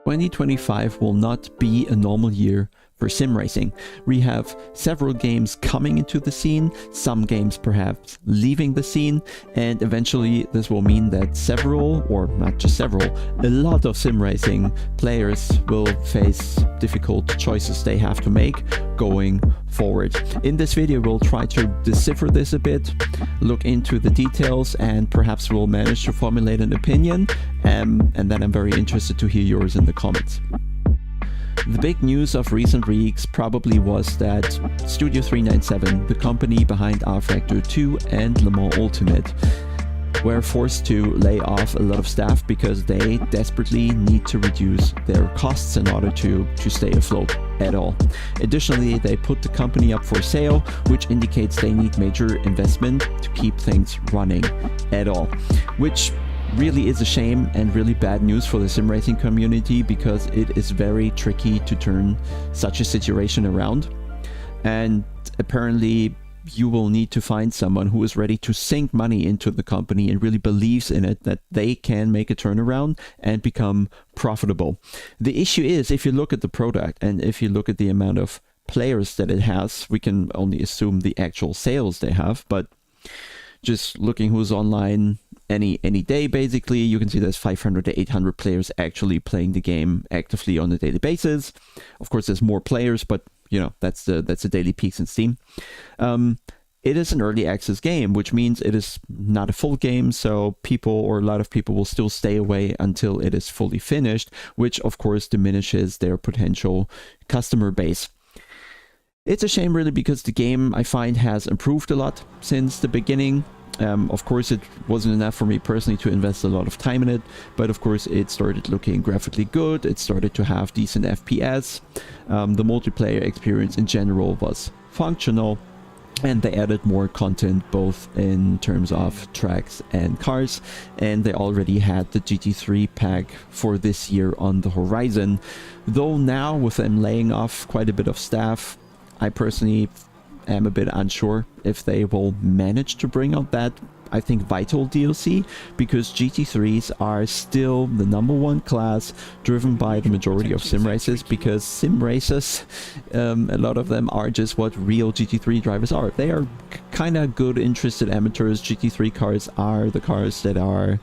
2025 will not be a normal year for sim racing. We have several games coming into the scene, some games perhaps leaving the scene, and eventually this will mean that several, or not just several, a lot of sim racing players will face difficult choices they have to make going forward. In this video we'll try to decipher this a bit, look into the details, and perhaps we'll manage to formulate an opinion, and then I'm very interested to hear yours in the comments. The big news of recent weeks probably was that Studio 397, the company behind rFactor 2 and Le Mans Ultimate, were forced to lay off a lot of staff because they desperately need to reduce their costs in order to stay afloat at all. Additionally, they put the company up for sale, which indicates they need major investment to keep things running at all, which really is a shame and really bad news for the sim racing community, because it is very tricky to turn such a situation around, and apparently you will need to find someone who is ready to sink money into the company and really believes in it, that they can make a turnaround and become profitable. The issue is, if you look at the product and if you look at the amount of players that it has, we can only assume the actual sales they have, but just looking who's online any day, basically, you can see there's 500 to 800 players actually playing the game actively on a daily basis. Of course, there's more players, but you know, that's the daily peaks in Steam. It is an early access game, which means it is not a full game, so people, or a lot of people, will still stay away until it is fully finished, which of course diminishes their potential customer base. It's a shame, really, because the game, I find, has improved a lot since the beginning. Of course, it wasn't enough for me personally to invest a lot of time in it, but of course it started looking graphically good, it started to have decent FPS, the multiplayer experience in general was functional, and they added more content both in terms of tracks and cars, and they already had the GT3 pack for this year on the horizon. Though now, with them laying off quite a bit of staff, I personally am a bit unsure if they will manage to bring out that, I think, vital DLC, because GT3s are still the #1 class driven by the majority of sim racers, because sim racers, a lot of them are just what real GT3 drivers are. They are kind of good, interested amateurs. GT3 cars are the cars that are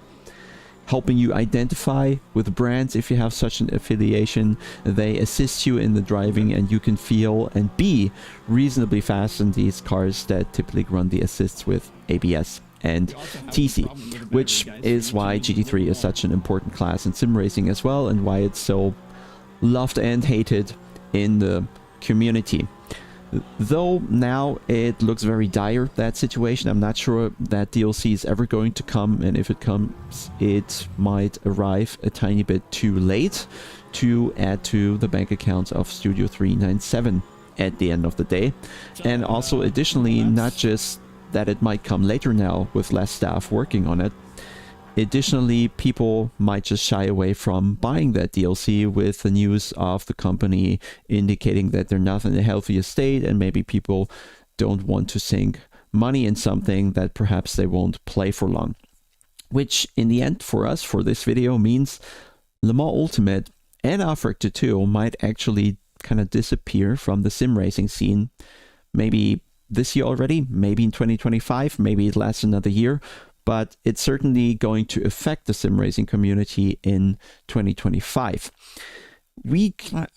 helping you identify with brands if you have such an affiliation. They assist you in the driving, and you can feel and be reasonably fast in these cars that typically run the assists with ABS and TC, which is why GT3 is such an important class in sim racing as well, and why it's so loved and hated in the community. Though now it looks very dire, that situation. I'm not sure that DLC is ever going to come, and if it comes, it might arrive a tiny bit too late to add to the bank accounts of Studio 397 at the end of the day. And also, additionally, not just that it might come later now with less staff working on it, additionally, people might just shy away from buying that DLC with the news of the company indicating that they're not in a healthier state, and maybe people don't want to sink money in something that perhaps they won't play for long. Which, in the end, for us, for this video, means Le Mans Ultimate and rFactor 2 might actually kind of disappear from the sim racing scene. Maybe this year already, maybe in 2025, maybe it lasts another year, but it's certainly going to affect the sim racing community in 2025.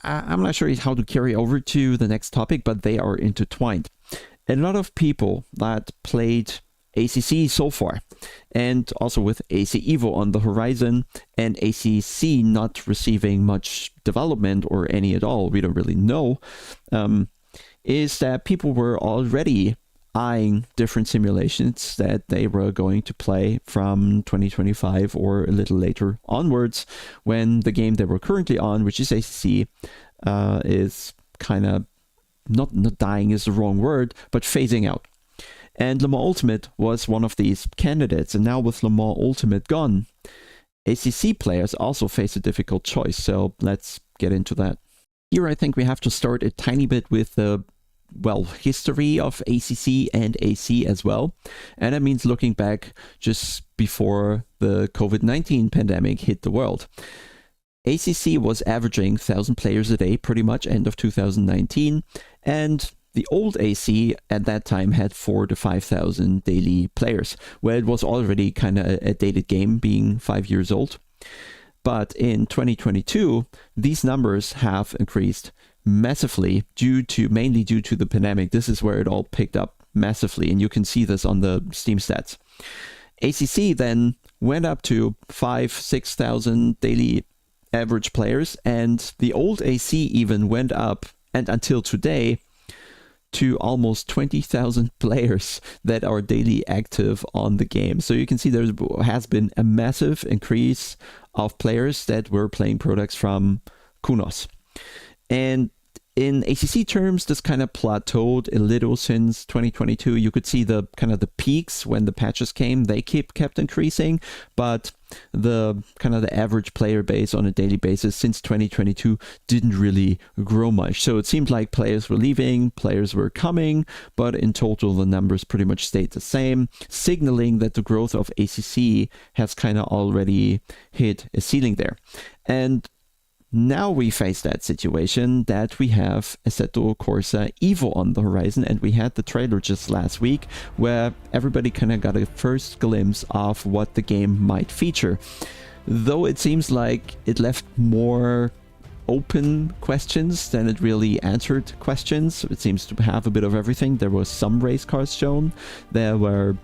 I'm not sure how to carry over to the next topic, but they are intertwined. A lot of people that played ACC so far, and also with AC Evo on the horizon, and ACC not receiving much development or any at all, we don't really know, is that people were already eyeing different simulations that they were going to play from 2025 or a little later onwards, when the game they were currently on, which is ACC, is kind of not dying is the wrong word, but phasing out. And Le Mans Ultimate was one of these candidates, and now with Le Mans Ultimate gone, ACC players also face a difficult choice, so let's get into that. Here I think we have to start a tiny bit with the history of ACC and AC as well. And that means looking back just before the COVID-19 pandemic hit the world. ACC was averaging 1,000 players a day pretty much end of 2019, and the old AC at that time had 4,000 to 5,000 daily players, where it was already kind of a dated game, being 5 years old. But in 2022, these numbers have increased massively mainly due to the pandemic. This is where it all picked up massively, and you can see this on the Steam stats. ACC then went up to 5,000 to 6,000 daily average players, and the old AC even went up, and until today, to almost 20,000 players that are daily active on the game. So you can see there has been a massive increase of players that were playing products from Kunos. And in ACC terms, this kind of plateaued a little since 2022. You could see the kind of the peaks when the patches came, they kept increasing, but the kind of the average player base on a daily basis since 2022 didn't really grow much. So it seemed like players were leaving, players were coming, but in total the numbers pretty much stayed the same, signaling that the growth of ACC has kind of already hit a ceiling there. And now we face that situation that we have Assetto Corsa Evo on the horizon, and we had the trailer just last week where everybody kind of got a first glimpse of what the game might feature. Though it seems like it left more open questions than it really answered questions. It seems to have a bit of everything. There was some race cars shown, there were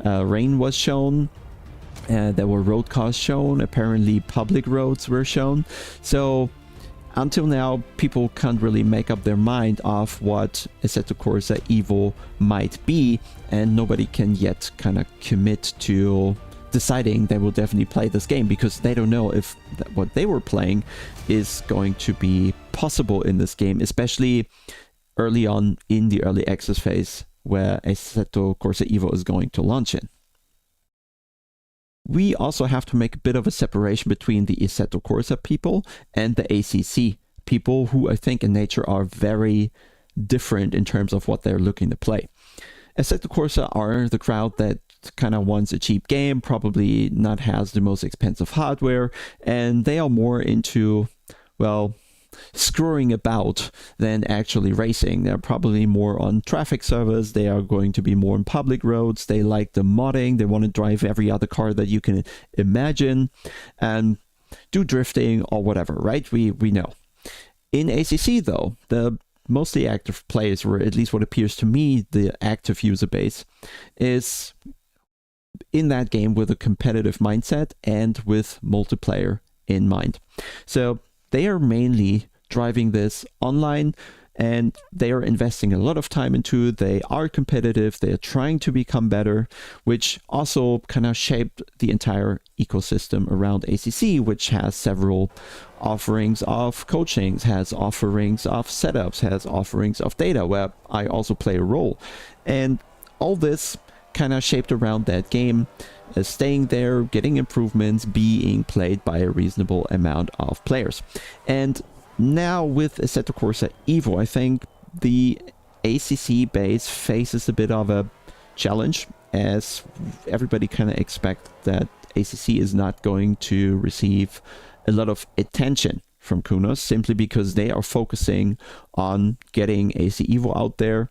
rain was shown, there were road cars shown, apparently public roads were shown. So until now, people can't really make up their mind of what Assetto Corsa Evo might be, and nobody can yet kind of commit to deciding they will definitely play this game, because they don't know if what they were playing is going to be possible in this game, especially early on in the early access phase where Assetto Corsa Evo is going to launch in. We also have to make a bit of a separation between the Assetto Corsa people and the ACC people, who I think in nature are very different in terms of what they're looking to play. Assetto Corsa are the crowd that kind of wants a cheap game, probably not has the most expensive hardware, and they are more into, well, screwing about than actually racing. They're probably more on traffic servers, they are going to be more on public roads, they like the modding, they want to drive every other car that you can imagine and do drifting or whatever, right? We know. In ACC though, the mostly active players, or at least what appears to me the active user base, is in that game with a competitive mindset and with multiplayer in mind. So they are mainly driving this online, and they are investing a lot of time into it. They are competitive, they are trying to become better, which also kind of shaped the entire ecosystem around ACC, which has several offerings of coachings, has offerings of setups, has offerings of data, where I also play a role. And all this kind of shaped around that game, staying there, getting improvements, being played by a reasonable amount of players. And now with Assetto Corsa Evo, I think the ACC base faces a bit of a challenge, as everybody kind of expects that ACC is not going to receive a lot of attention from Kunos, simply because they are focusing on getting AC Evo out there,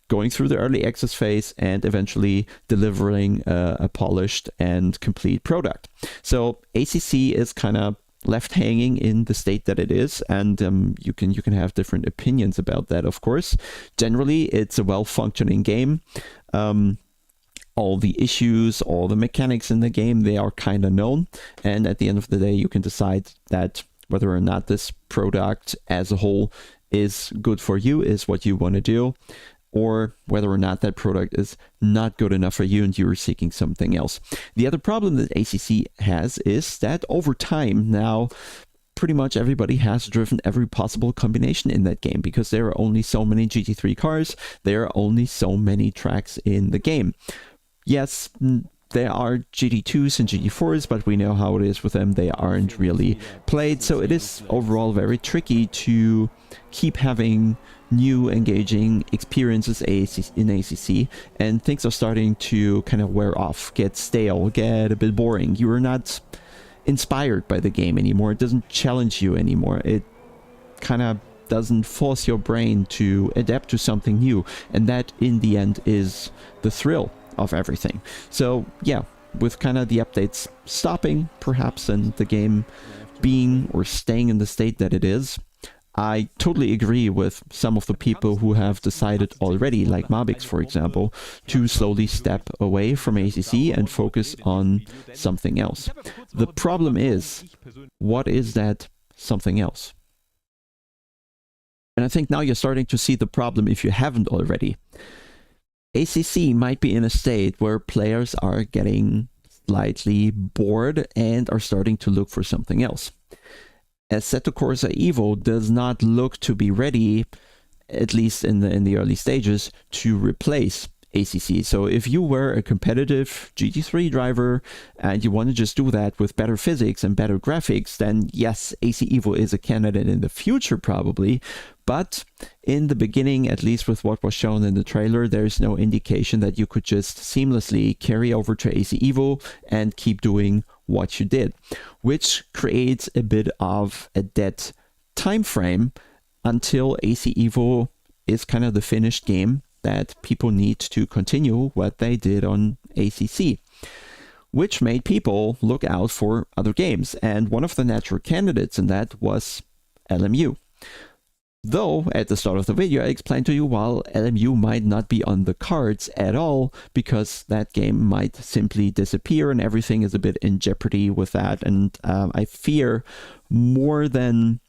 going through the early access phase, and eventually delivering a polished and complete product. So ACC is kind of left hanging in the state that it is, and you can have different opinions about that, of course. Generally, it's a well-functioning game. All the issues, all the mechanics in the game, they are kind of known, and at the end of the day, you can decide that whether or not this product as a whole is good for you, is what you want to do, or whether or not that product is not good enough for you and you're seeking something else. The other problem that ACC has is that over time now, pretty much everybody has driven every possible combination in that game, because there are only so many GT3 cars, there are only so many tracks in the game. Yes, there are GT2s and GT4s, but we know how it is with them, they aren't really played, so it is overall very tricky to keep having new engaging experiences in ACC, and things are starting to kind of wear off, get stale, get a bit boring. You are not inspired by the game anymore. It doesn't challenge you anymore. It kind of doesn't force your brain to adapt to something new, and that in the end is the thrill of everything. So yeah, with kind of the updates stopping perhaps and the game being or staying in the state that it is, I totally agree with some of the people who have decided already, like Mabix for example, to slowly step away from ACC and focus on something else. The problem is, what is that something else? And I think now you're starting to see the problem if you haven't already. ACC might be in a state where players are getting slightly bored and are starting to look for something else. Assetto Corsa Evo does not look to be ready, at least in the early stages, to replace ACC. So if you were a competitive GT3 driver and you want to just do that with better physics and better graphics, then yes, AC Evo is a candidate in the future probably. But in the beginning, at least with what was shown in the trailer, there's no indication that you could just seamlessly carry over to AC Evo and keep doing what you did, which creates a bit of a dead time frame until AC Evo is kind of the finished game that people need to continue what they did on ACC, which made people look out for other games. And one of the natural candidates in that was LMU. Though, at the start of the video, I explained to you, while LMU might not be on the cards at all, because that game might simply disappear and everything is a bit in jeopardy with that. And I fear more than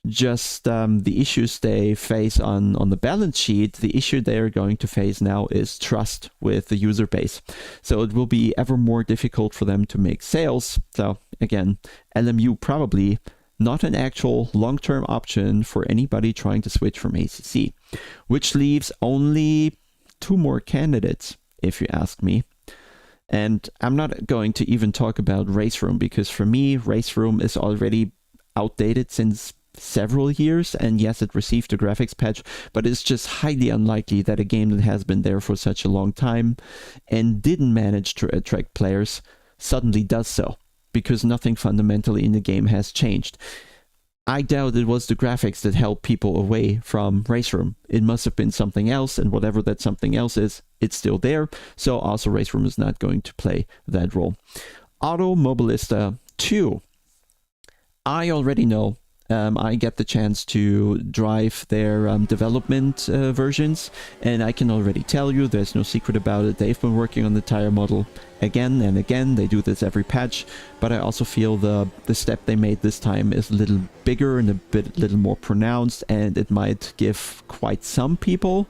just the issues they face on the balance sheet, the issue they are going to face now is trust with the user base. So it will be ever more difficult for them to make sales. So again, LMU probably not an actual long-term option for anybody trying to switch from ACC, which leaves only 2 more candidates, if you ask me. And I'm not going to even talk about Race Room, because for me, Race Room is already outdated since several years, and yes, it received a graphics patch, but it's just highly unlikely that a game that has been there for such a long time and didn't manage to attract players suddenly does so, because nothing fundamentally in the game has changed. I doubt it was the graphics that held people away from Race Room. It must have been something else, and whatever that something else is, it's still there, so also Race Room is not going to play that role. Automobilista 2. I already know. I get the chance to drive their development versions, and I can already tell you, there's no secret about it, they've been working on the tire model again and again. They do this every patch, but I also feel the step they made this time is a little bigger and a little more pronounced, and it might give quite some people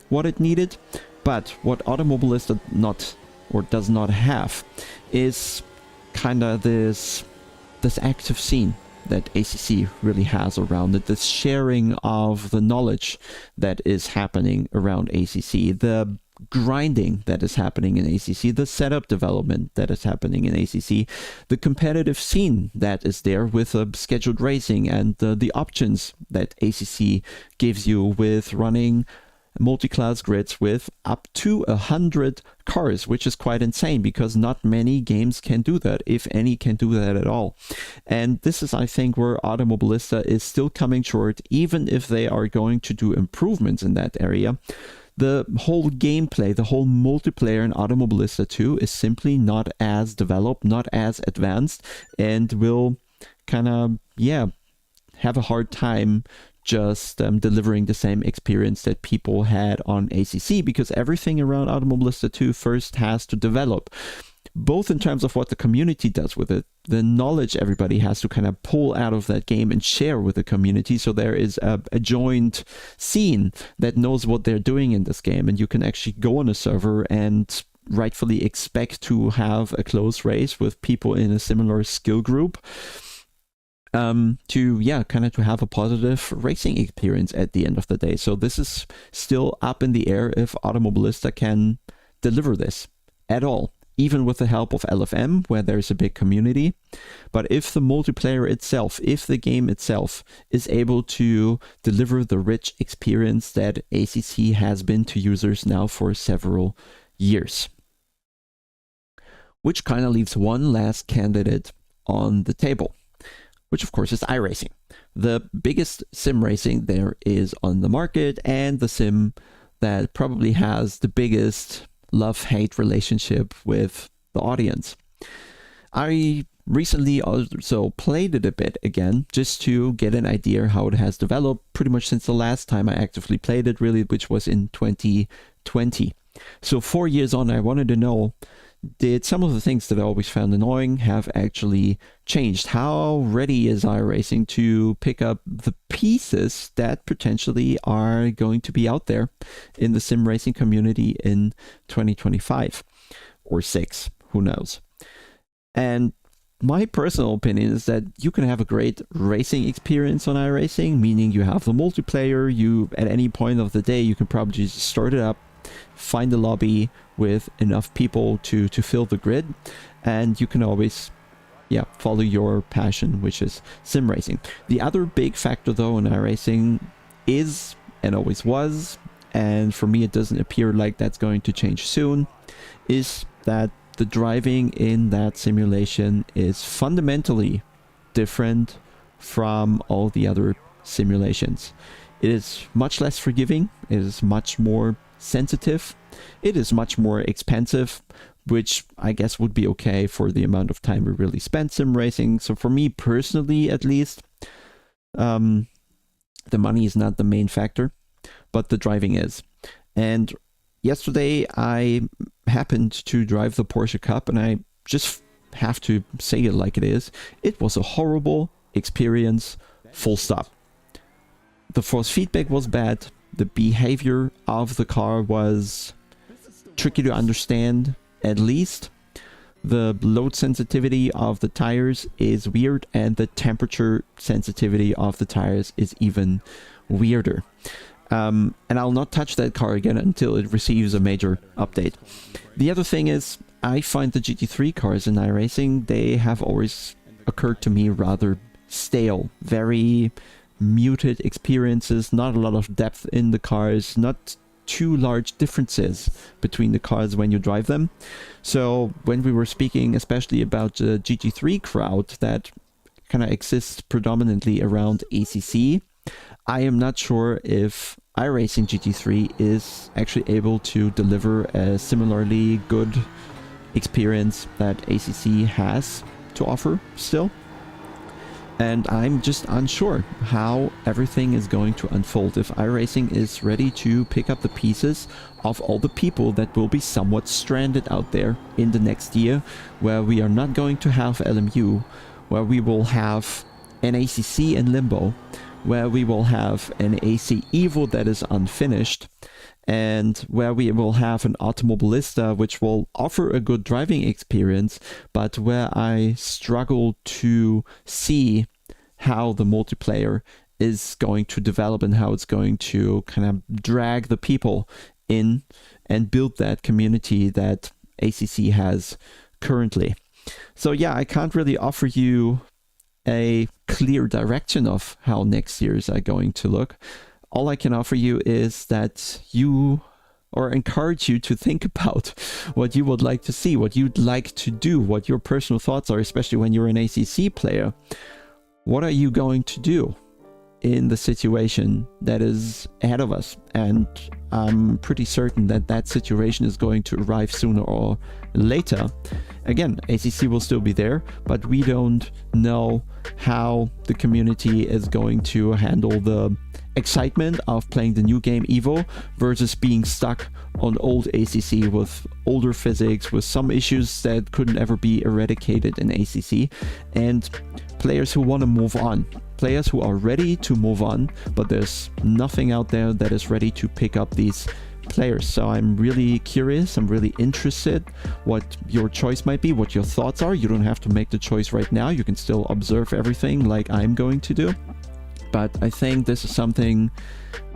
what it needed. But what Automobilista does not have is kind of this active scene that ACC really has around it, the sharing of the knowledge that is happening around ACC, the grinding that is happening in ACC, the setup development that is happening in ACC, the competitive scene that is there with scheduled racing, and the options that ACC gives you with running multi-class grids with up to 100 cars, which is quite insane because not many games can do that, if any can do that at all. And this is, I think, where Automobilista is still coming short, even if they are going to do improvements in that area. The whole gameplay, the whole multiplayer in Automobilista 2 is simply not as developed, not as advanced, and will kind of, have a hard time just delivering the same experience that people had on ACC, because everything around Automobilista 2 first has to develop, both in terms of what the community does with it, the knowledge everybody has to kind of pull out of that game and share with the community, so there is a joint scene that knows what they're doing in this game, and you can actually go on a server and rightfully expect to have a close race with people in a similar skill group. To have a positive racing experience at the end of the day. So this is still up in the air if Automobilista can deliver this at all, even with the help of LFM, where there's a big community. But if the multiplayer itself, if the game itself is able to deliver the rich experience that ACC has been to users now for several years. Which kind of leaves one last candidate on the table, which of course is iRacing. The biggest sim racing there is on the market, and the sim that probably has the biggest love-hate relationship with the audience. I recently also played it a bit again, just to get an idea how it has developed pretty much since the last time I actively played it, really, which was in 2020. So 4 years on, I wanted to know, did some of the things that I always found annoying have actually changed? How ready is iRacing to pick up the pieces that potentially are going to be out there in the sim racing community in 2025 or 6, who knows? And my personal opinion is that you can have a great racing experience on iRacing, meaning you have the multiplayer, you at any point of the day you can probably just start it up, find a lobby with enough people to fill the grid, and you can always follow your passion, which is sim racing. The other big factor though in iRacing is, and always was, and for me it doesn't appear like that's going to change soon, is that the driving in that simulation is fundamentally different from all the other simulations. It is much less forgiving, it is much more sensitive, it is much more expensive, which I guess would be okay for the amount of time we really spent sim racing. So for me personally, at least, the money is not the main factor, but the driving is. And yesterday I happened to drive the Porsche Cup, and I just have to say it like it is. It was a horrible experience, full stop. The force feedback was bad. The behavior of the car was tricky to understand, at least. The load sensitivity of the tires is weird, and the temperature sensitivity of the tires is even weirder. And I'll not touch that car again until it receives a major update. The other thing is, I find the GT3 cars in iRacing, they have always occurred to me rather stale, very muted experiences, not a lot of depth in the cars, not too large differences between the cars when you drive them. So when we were speaking especially about the GT3 crowd that kind of exists predominantly around ACC, I am not sure if iRacing GT3 is actually able to deliver a similarly good experience that ACC has to offer still. And I'm just unsure how everything is going to unfold, if iRacing is ready to pick up the pieces of all the people that will be somewhat stranded out there in the next year, where we are not going to have LMU, where we will have an ACC in limbo, where we will have an AC Evo that is unfinished, and where we will have an Automobilista which will offer a good driving experience, but where I struggle to see how the multiplayer is going to develop and how it's going to kind of drag the people in and build that community that ACC has currently. So yeah, I can't really offer you a clear direction of how next years are going to look. All I can offer you is that or encourage you to think about what you would like to see, what you'd like to do, what your personal thoughts are, especially when you're an ACC player. What are you going to do in the situation that is ahead of us? And I'm pretty certain that that situation is going to arrive sooner or later. Again, ACC will still be there, but we don't know how the community is going to handle the excitement of playing the new game Evo versus being stuck on old ACC with older physics, with some issues that couldn't ever be eradicated in ACC, and players who want to move on. Players who are ready to move on, but there's nothing out there that is ready to pick up these players. So I'm really curious, I'm really interested what your choice might be, what your thoughts are. You don't have to make the choice right now, you can still observe everything like I'm going to do. But I think this is something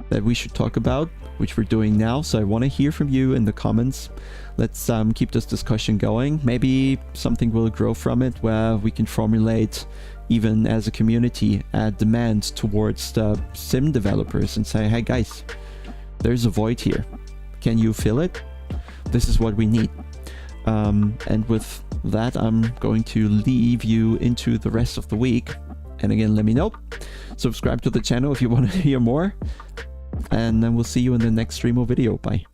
that we should talk about, which we're doing now. So I want to hear from you in the comments. Let's keep this discussion going. Maybe something will grow from it, where we can formulate, even as a community, a demand towards the sim developers and say, hey guys, there's a void here. Can you fill it? This is what we need. And with that, I'm going to leave you into the rest of the week. And again, let me know. Subscribe to the channel if you want to hear more. And then we'll see you in the next stream or video. Bye.